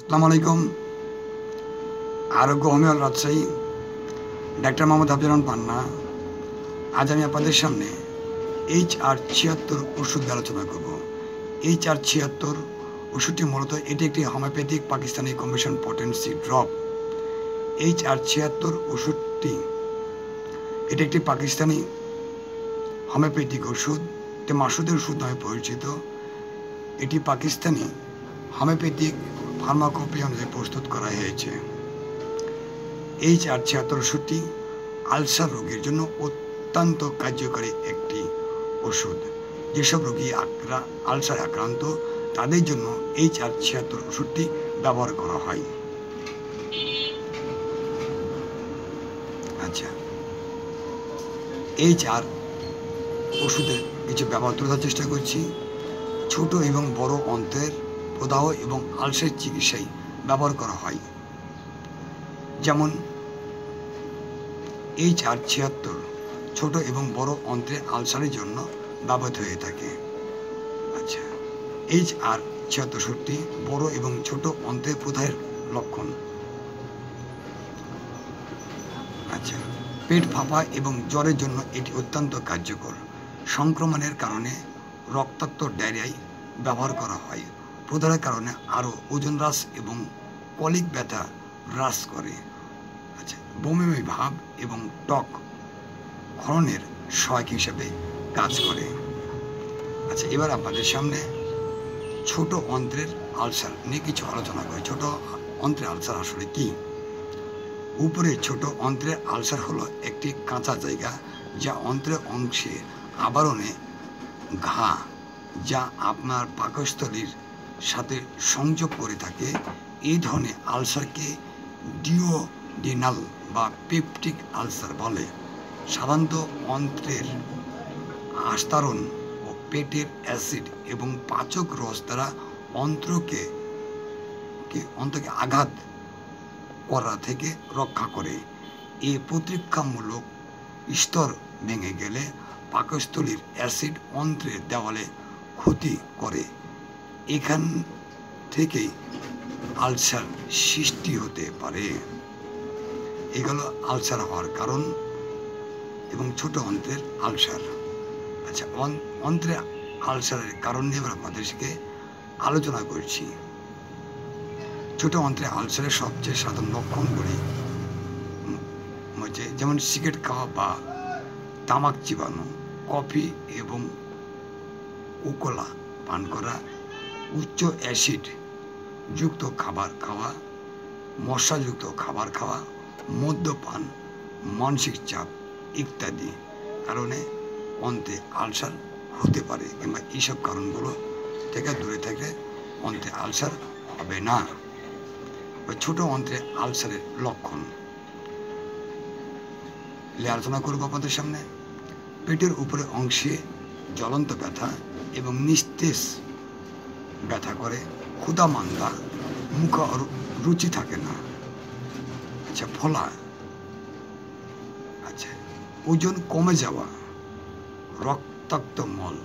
আসসালামু আলাইকুম। আরোগ্য হোমিওল রাজশাহী, ডাক্তার মোহাম্মদ হাফিজুর রহমান পান্না। আজ আমি আপনাদের সামনে HR-76 ওষুধ আলোচনা করব। HR-76 ওষুধটি মূলত এটি একটি homeopathic Pakistani combination potency drop. HR-76 ওষুধটি এটি একটি পাকিস্তানি হোমিওপ্যাথিক ওষুধ, এটি মাসুদের ওষুধ নামে পরিচিত। এটি পাকিস্তানি হোমিওপ্যাথিক ফার্মাকোপি অনুযায়ী প্রস্তুত করা হয়েছে। HR-76 ওষুধটি আলসার রোগীর জন্য অত্যন্ত কার্যকরী একটি ওষুধ। যেসব রোগী আলসার আক্রান্ত তাদের জন্য HR-76 ওষুধটি ব্যবহার করা হয়। আচ্ছা, HR ওষুধের কিছু ব্যবহার তুলে ধরার চেষ্টা করছি। ছোট এবং বড় অন্ত্রের প্রদাহ এবং আলসার চিকিৎসায় ব্যবহার করা হয়। যেমন HR-76 ছোট এবং বড় অন্ত্রের আলসারের জন্য ব্যবহৃত হয়ে থাকে। আচ্ছা, HR-76 ওষুধটি বড় এবং ছোট অন্ত্রের প্রদাহের লক্ষণ। আচ্ছা, পেট ফাঁপা এবং জ্বরের জন্য এটি অত্যন্ত কার্যকর। সংক্রমণের কারণে রক্তাক্ত ডায়রিয়ায় ব্যবহার করা হয়। প্রদাহের কারণে আরও ওজন হ্রাস এবং কলিক ব্যথা হ্রাস করে। আচ্ছা, বমি ভাব এবং টক ক্ষরণের সহায়ক হিসেবে কাজ করে। আচ্ছা, এবার আপনাদের সামনে ছোট অন্ত্রের আলসার নিয়ে কিছু আলোচনা করি। ছোট অন্ত্রের আলসার আসলে কি? উপরে ছোট অন্ত্রের আলসার হলো একটি কাঁচা জায়গা যা অন্ত্রের অংশে আবরণে ঘা, যা আপনার পাকস্থলীর সাথে সংযোগ করে থাকে। এই ধরনের আলসারকে ডিওডিনাল বা পেপটিক আলসার বলে। সাধারণত অন্ত্রের আস্তরণ ও পেটের অ্যাসিড এবং পাচক রস দ্বারা অন্ত্রকে আঘাত করা থেকে রক্ষা করে। এই প্রতিরক্ষামূলক স্তর ভেঙে গেলে পাকস্থলীর অ্যাসিড অন্ত্রের দেওয়ালে ক্ষতি করে। এখান থেকেই আলসার সৃষ্টি হতে পারে। এগুলো আলসার হওয়ার কারণ এবং ছোট অন্ত্রের আলসার। আচ্ছা, অন্ত্রের আলসারের কারণ নিয়ে আমরা আপনাদেরকে আলোচনা করছি। ছোট অন্ত্রের আলসারের সবচেয়ে সাধারণ লক্ষণগুলি হচ্ছে যেমন সিগারেট খাওয়া বা তামাক চিবানো, কফি এবং কোকোলা পান করা, উচ্চ অ্যাসিড যুক্ত খাবার খাওয়া, মশলাযুক্ত খাবার খাওয়া, মদ্যপান, মানসিক চাপ ইত্যাদি কারণে অন্ত্রে আলসার হতে পারে। কিংবা এইসব কারণগুলো থেকে দূরে থাকলে অন্ত্রে আলসার হবে না। ছোট অন্ত্রে আলসারের লক্ষণ আলোচনা করব আপনাদের সামনে। পেটের উপরে অংশে জ্বলন্ত ব্যথা এবং নিস্তেজ ব্যথা করে, ক্ষুধা মান্দা, মুখে রুচি থাকে না। আচ্ছা, ফোলা। আচ্ছা, ওজন কমে যাওয়া, রক্তাক্ত মল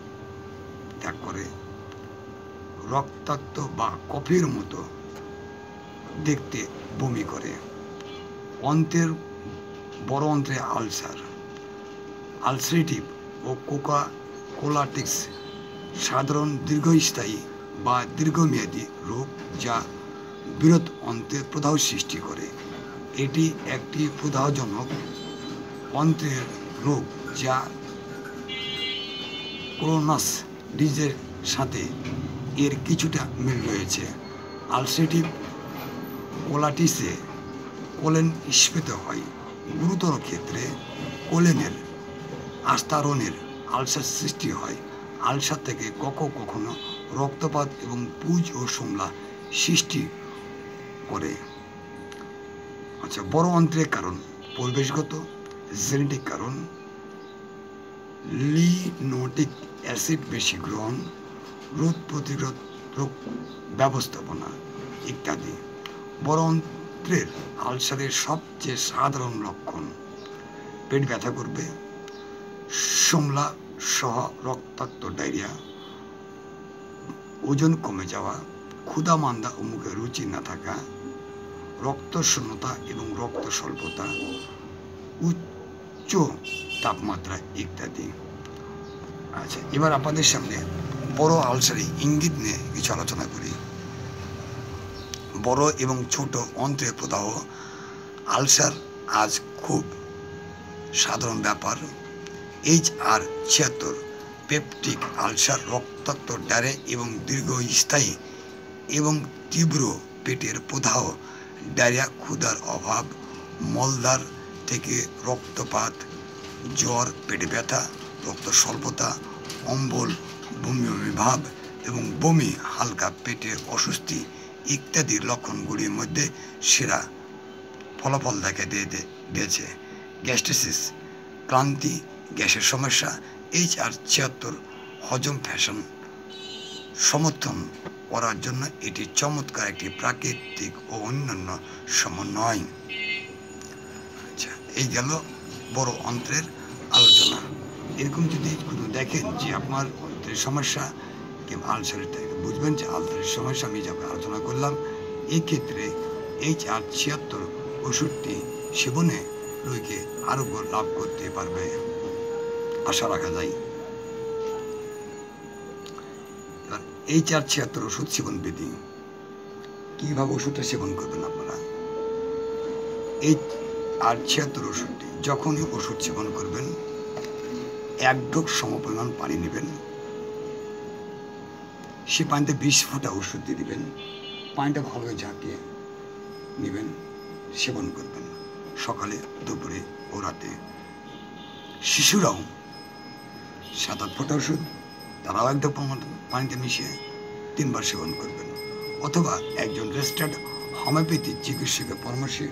ত্যাগ করে, রক্তাক্ত বা কফির মতো দেখতে, বমি করে। অন্ত্রের বড় অন্ত্রে আলসার, আলসারেটিভ ও কোলাটিক্স সাধারণ দীর্ঘস্থায়ী বা দীর্ঘমেয়াদী রোগ যা বৃহৎ অন্ত্রের প্রদাহ সৃষ্টি করে। এটি একটি প্রদাহজনক অন্ত্রের রোগ যা ক্রোনাস ডিজিজের সাথে এর কিছুটা মিল রয়েছে। আলসারেটিভ কোলাইটিসে কোলেন স্ফীত হয়। গুরুতর ক্ষেত্রে কোলেনের আস্তরণের আলসার সৃষ্টি হয়। আলসার থেকে কখনো রক্তপাত এবং পুজ ও সোমলা সৃষ্টি করে। আচ্ছা, বড় অন্ত্রের কারণ পরিবেশগত, জেনেটিক কারণ, লিনোটিক অ্যাসিড বেশি গ্রহণ, রোগ প্রতিরোধ ব্যবস্থাপনা ইত্যাদি। বড় অন্ত্রের আলসারের সবচেয়ে সাধারণ লক্ষণ: পেট ব্যথা করবে, সোমলা সহ রক্তাক্ত ডায়রিয়া, ওজন কমে যাওয়া, ক্ষুধা মান্দা ও মুখে রুচি না থাকা, রক্তশূন্যতা এবং রক্ত স্বল্পতা, উচ্চ তাপমাত্রা ইত্যাদি। আচ্ছা, এবার আপনাদের সামনে বড় আলসারি ইঙ্গিত নিয়ে কিছু আলোচনা করি। বড় এবং ছোট অন্ত্রের প্রদাহ আলসার আজ খুব সাধারণ ব্যাপার। HR-76 পেপটিক আলসার রক্তাক্ত ডায়রিয়া এবং দীর্ঘস্থায়ী এবং তীব্র পেটের প্রদাহ, ডায়রিয়া, ক্ষুধার অভাব, মলদ্বার থেকে রক্তপাত, জ্বর, পেটে ব্যথা, রক্ত স্বল্পতা, অম্বল, বমি বমি ভাব এবং বমি, হালকা পেটের অস্বস্তি ইত্যাদি লক্ষণগুলির মধ্যে সেরা ফলাফল দেখা দিয়েছে। গ্যাস্ট্রিসিস, ক্লান্তি, গ্যাসের সমস্যা, HR-76 হজম ফ্যাশন সমর্থন করার জন্য এটি চমৎকার একটি প্রাকৃতিক ও অন্যান্য সমন্বয়। আচ্ছা, এই গেল বড় অন্ত্রের আলোচনা। এরকম যদি কোনো দেখেন যে আপনার অন্ত্রের সমস্যা কিংবা আলসারের থাকে, বুঝবেন যে আলসারের সমস্যা আমি যখন আলোচনা করলাম, এই ক্ষেত্রে HR-76 ওষুধটি সেবনে রোগীকে আরোগ্য লাভ করতে পারবে, আশা রাখা যায়। এবার HR-76 ওষুধ সেবন বিধি, কীভাবে ওষুধটা সেবন করবেন আপনারা। HR-76 ওষুধটি যখনই ওষুধ সেবন করবেন, 1 ঢোক সমপরিমাণ পানি নেবেন, সে পানিতে 20 ফোঁটা ওষুধ দিয়ে দেবেন, পানিটা ভালোভাবে ঝাঁকিয়ে নেবেন, সেবন করবেন সকালে, দুপুরে ও রাতে। শিশুরাও 7-8 ফোঁটা ওষুধ তারাও 1 ঢোক পানিতে মিশিয়ে 3 বার সেবন করবেন, অথবা একজন রেজিস্টার্ড হোমিওপ্যাথি চিকিৎসকের পরামর্শে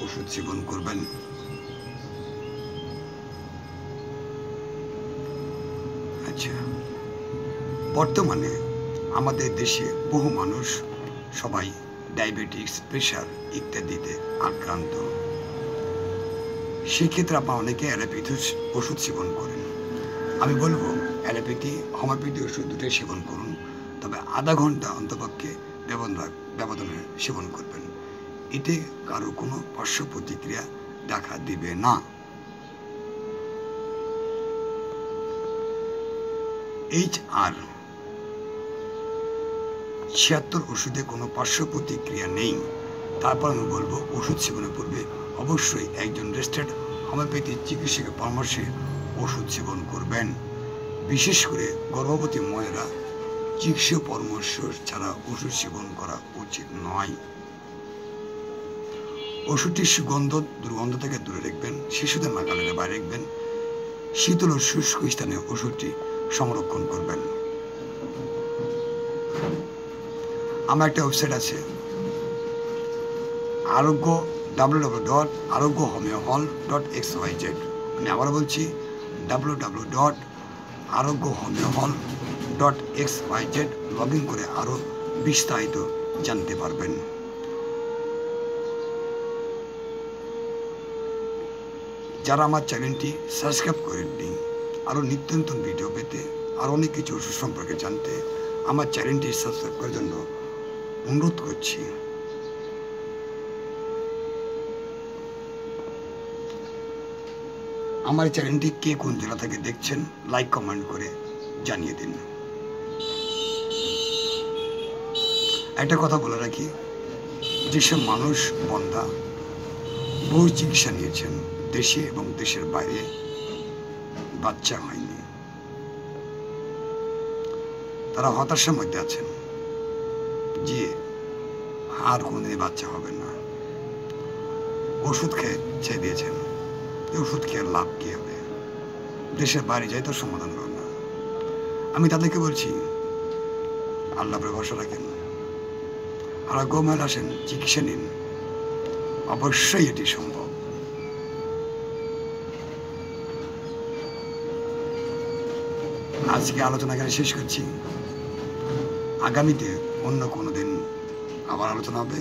ওষুধ সেবন করবেন। আচ্ছা, বর্তমানে আমাদের দেশে বহু মানুষ সবাই ডায়াবেটিস, প্রেশার ইত্যাদিতে আক্রান্ত। সেক্ষেত্রে আপনার অনেকে অ্যালোপ্যাথি ওষুধ সেবন করেন। আমি বলবো অ্যালোপ্যাথি, হোমিওপ্যাথি ওষুধ দুটোই সেবন করুন, তবে আধা ঘন্টা অন্তপক্ষে ব্যবধানে সেবন করবেন। এতে কারো কোনো পার্শ্ব প্রতিক্রিয়া দেখা দিবে না। HR-76 ওষুধে কোনো পার্শ্ব প্রতিক্রিয়া নেই। তারপর আমি বলবো ওষুধ সেবনের পূর্বে অবশ্যই একজন রেজিস্টার্ড হোমিওপ্যাথি চিকিৎসকের পরামর্শে ওষুধ সেবন করবেন। বিশেষ করে গর্ভবতী মহিলারা চিকিৎসা পরামর্শ ছাড়া ওষুধ সেবন করা উচিত নয়। ওষুধটির সুগন্ধ দুর্গন্ধ থেকে দূরে রাখবেন, শিশুদের নাগালের বাইরে রাখবেন, শীতল ও শুষ্ক স্থানে ওষুধটি সংরক্ষণ করবেন। আমার একটা ওয়েবসাইট আছে, আরোগ্য, www.arogyohomeohall.xyz। আমি আবার বলছি www.arogyohomeohall.xyz। লগ ইন করে আরও বিস্তারিত জানতে পারবেন। যারা আমার চ্যানেলটি সাবস্ক্রাইব করেননি, আরও নিত্য নতুন ভিডিও পেতে, আর অনেক কিছু ওষুধ সম্পর্কে জানতে আমার চ্যানেলটি সাবস্ক্রাইব করার জন্য অনুরোধ করছি। আমার চ্যানেলটি কে কোন জেলা থেকে দেখছেন লাইক কমেন্ট করে জানিয়ে দিন। একটা কথা বলে রাখি, যেসব মানুষ বন্ধা বহু চিকিৎসা নিয়েছেন দেশে এবং দেশের বাইরে, বাচ্চা হয়নি, তারা হতাশার মধ্যে আছেন যে আর কোনদিনই বাচ্চা হবে না। ওষুধ খেয়ে ছেড়ে দিয়েছেন, ওষুধ খেয়ে লাভ কি হবে, দেশের বাইরে যাই তো সমাধান হবে না। আমি তাদেরকে বলছি আল্লাহ উপরে ভরসা রাখেন, আরোগ্যময় আসেন, চিকিৎসা নিন, অবশ্যই এটি সম্ভব। আজকে আলোচনা এখানে শেষ করছি। আগামীতে অন্য কোনো দিন আবার আলোচনা হবে।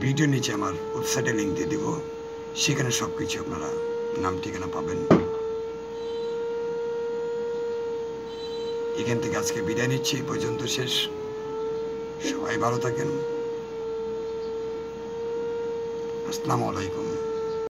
ভিডিও নিচে আমার ওয়েবসাইটে লিঙ্ক দিয়ে দেব, সেখানে সব কিছু আপনারা নাম ঠিকানা পাবেন। এখান থেকে আজকে বিদায় নিচ্ছি, এই পর্যন্ত শেষ। সবাই ভালো থাকেন। আসসালামু আলাইকুম।